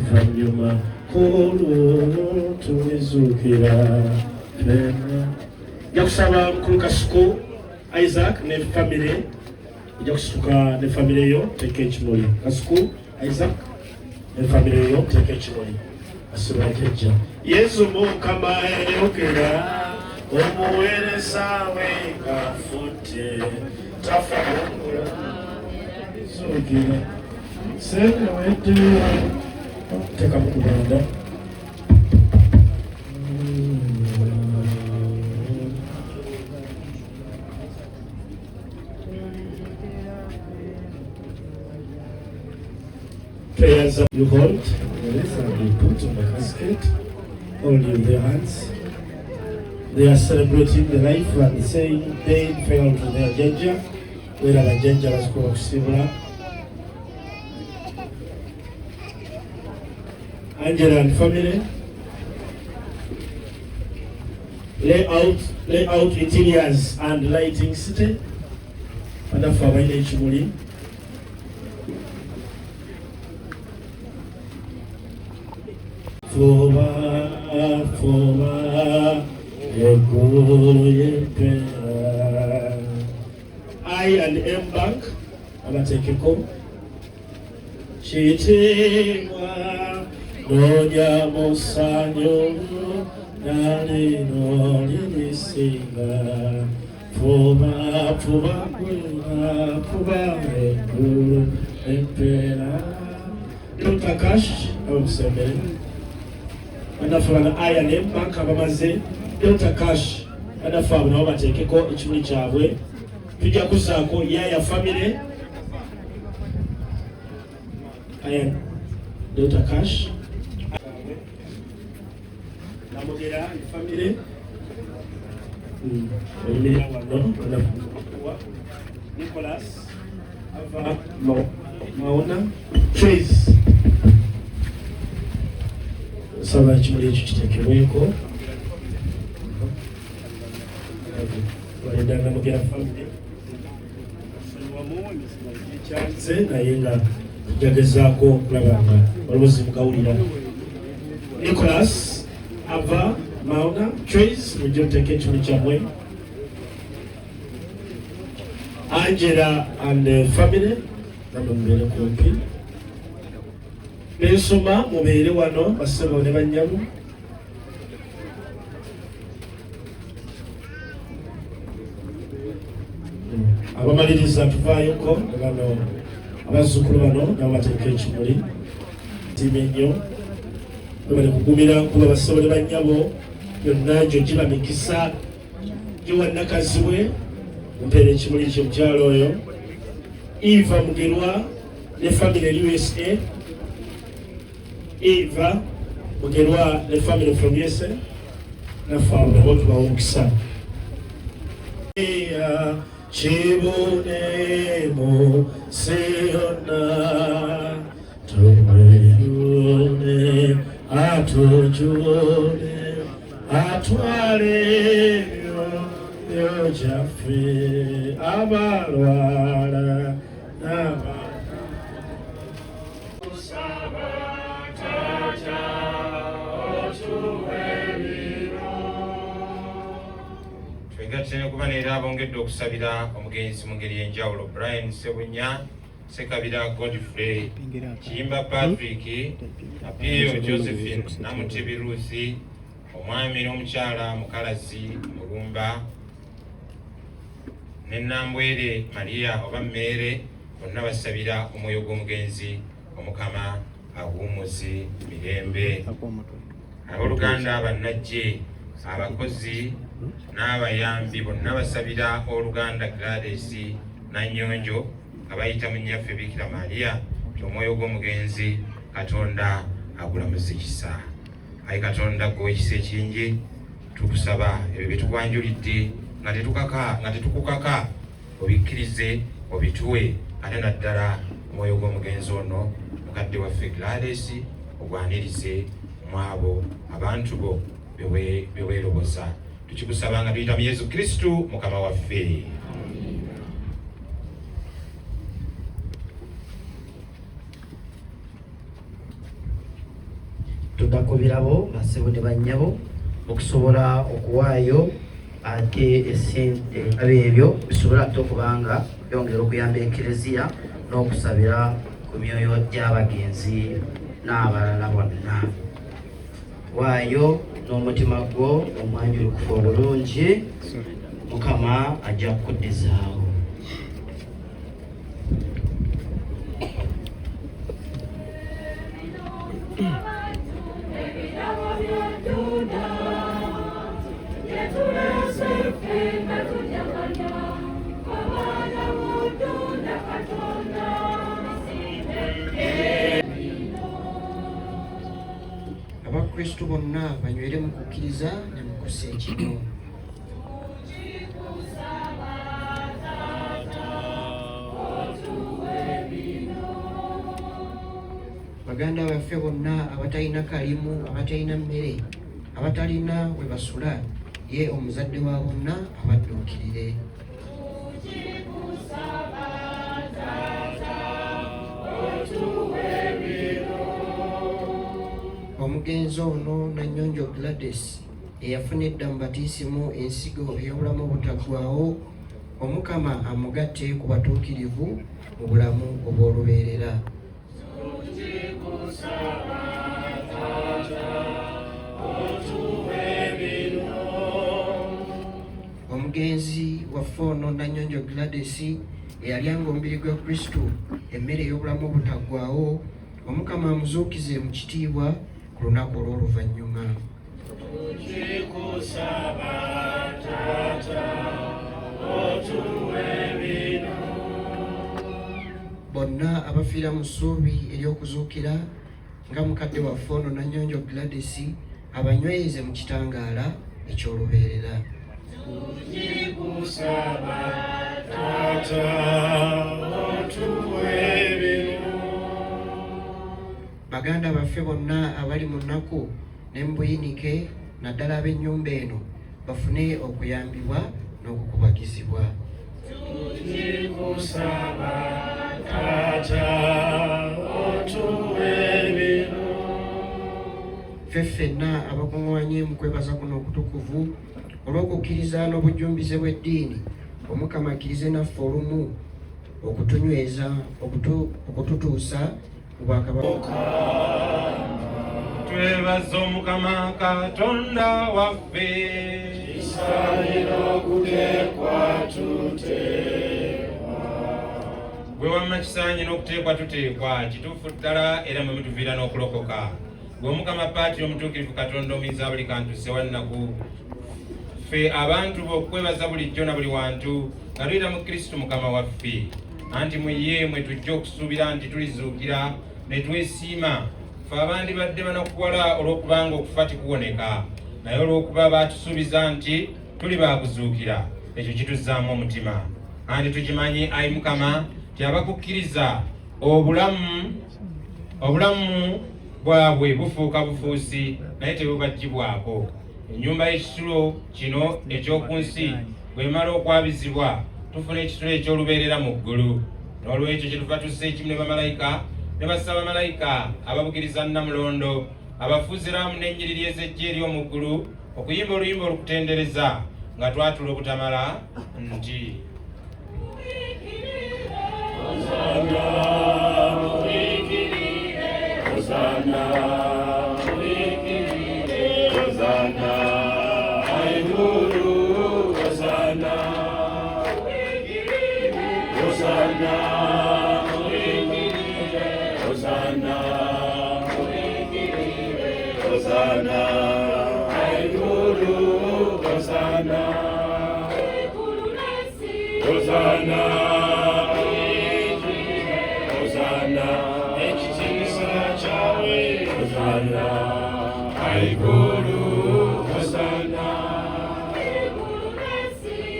oluvannyuma olwo tuwezukira fena. Nja kusaba mukulu Kasuku Isaac ne family, nja kusituka ne family yo teeka ekimuli. Kasuku Isaac ne family yo teeka ekimuli. Asibwa jjajja Yesu Mukama eyogera omuweereza we ng'afudde tafulumula zogera sente wedde teeka mu kubanda. Prayers you hold, the rest are being put on the casket, only in their hands. They are celebrating the life and saying they fell to their danger, where our danger was called similar. Angela and family, lay out interiors and lighting city, and a family chimuli. I and M Bank abatekeko chitimwa nonya musanyo nalino lilisinga fuba ekulu empera Dr. Cash abakusembere anafulana I and M Bank abamaze Dr. Cash anafabu nabo batekeko ekimuli kyabwe. Tujja kusaako Yaya family I Dr. Cash namugera family olimira wano Nicholas ava Maona Trace saba ekimuli ekyo kitekebweko walenda namugera family kyanze naye nga tujagezaako okulaba nga olubuzi mugawulira. Nicholas ava Maona Trace mujja oteeka ekimuli kyammwe. Angela and family nabo mubeere kumpi. Bensoma mubeere wano basebo ne bannyamu. Abamaliriza tuvaayoko bano abazzukulu bano nabo bateeka ekimuli tiimi ennyo bali kugumira kuba basebo ne bannyabo yonna gyo giba mikisa giwa nnakazi we mpeera ekimuli kye mukyalo oyo. Eva Mugerwa ne family USA. Eva Mugerwa ne family from USA nafamu nabo tubawa omukisa. Chibunemo seona tumweyune atujune atwale yo jafe abalwala naba Twegattene kuba neera abongedde okusabira omugenzi mu ngeri y'enjawulo. Brian Sebunya, Sekabira Godfrey, Kiyimba Patrick, Apio Josephine, Namutebi Ruthi, omwami n'omukyala Mukalazi Mulumba, ne Nambwere Maria oba Mmere, bonna basabira omwoyo gw'omugenzi Omukama awummuze mirembe. Abooluganda bannajje abakozi n'abayambi bonna basabira oluganda Gladys Nanyonjo abayita mu nnyaffe Bikira Maria omwoyo gw'omugenzi Katonda agulamuze ekisa. Ayi Katonda gwe ekisa ekingi tukusaba ebyo bye tukwanjulidde nga tetukukaka obikkirize obituwe ate naddala omwoyo gw'omugenzi ono mukadde waffe Gladys ogwanirize mu abo abantu bo bye weeroboza. Tukikusaba nga tuyita mu Yesu Kristo Mukama waffe. tuddako birabo bassebo ne bannyabo okusobola okuwaayo ate esente ebyo bisobola ate okubanga byongera okuyamba ekereziya n'okusabira ku myoyo gy'abagenzi n'abalala bonna. Waayo n'omutima gwo omwanjulukufu obulungi, Mukama ajja kukuddizaawo. Abakristo bonna banywere mu kukkiriza ne mu kussa ekimu. Baganda baffe bonna abatalina kalimu, abatalina mmere, abatalina we basula, ye omuzadde wa bonna abadduukirire. Omugenzi ono Nanyonjo Gladys eyafuna edda mu batiisimu ensigo ey'obulamu obutaggwaawo, Omukama amugatte ku batuukirivu mu bulamu obw'olubeerera. Omugenzi waffe ono Nanyonjo Gladys eyalyanga omubiri gwa Kristo, emmere ey'obulamu obutaggwaawo, Omukama amuzuukize mu kitiibwa ku lunaku olw'oluvannyuma. Bonna abafiira mu ssuubi ery'okuzuukira nga mukadde waffe ono Nanyonjo Gladys abanyweze mu kitangaala eky'olubeerera. Baganda baffe bonna abali mu nnaku ne mu buyinike naddala ab'ennyumba eno bafune okuyambibwa n'okukubagizibwa. Ffe ffenna abakuŋŋaanye mu kwebaza kuno okutukuvu olw'okukkiriza n'obujjumbize bw'eddiini, Omukama akkirize naffe olumu okutunyweza okututuusa mu bwakabaka. Twebaza Omukama Katonda waffe, kisaanira okuteekwa tuteekwa. gwe wamma kisaanye n'okuteekwa tuteekwa, kituufu ddala era mwe mutuviira n'okulokoka. Gwe Omukama Paatiri omutuukirivu Katonda omuyinza buli kantu ssewannaku. Ffe abantu b'okwebaza bulijjo na buli wantu nga tuyita mu Kristo Mukama waffe, anti mu ye mwe tujja okusuubira nti tulizuukira ne twesiima. Ffe abandi badde banakuwala olw'okubanga okufa tikuwoneka, naye olw'okuba baatusuubiza nti tuli baakuzuukira, ekyo kituzzaamu omutima. Anti tukimanyi, Ayi Mukama, ti abakukkiriza obulamu bwabwe bufuuka bufuusi naye tebubaggyibwako. Ennyumba y'ekisulo kino eky'oku nsi bw'emala okwabizibwa, tufuna ekisulo eky'olubeerera mu ggulu. N'olwekyo kyetuva tussa ekimu ne bamalayika ne bassabamalayika ababukiriza Namulondo, abafuuziraamu n'ennyiriri ez'eggye ery'omu ggulu okuyimba oluyimba olukutendereza nga twatula obutamala nti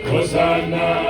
Hosanna.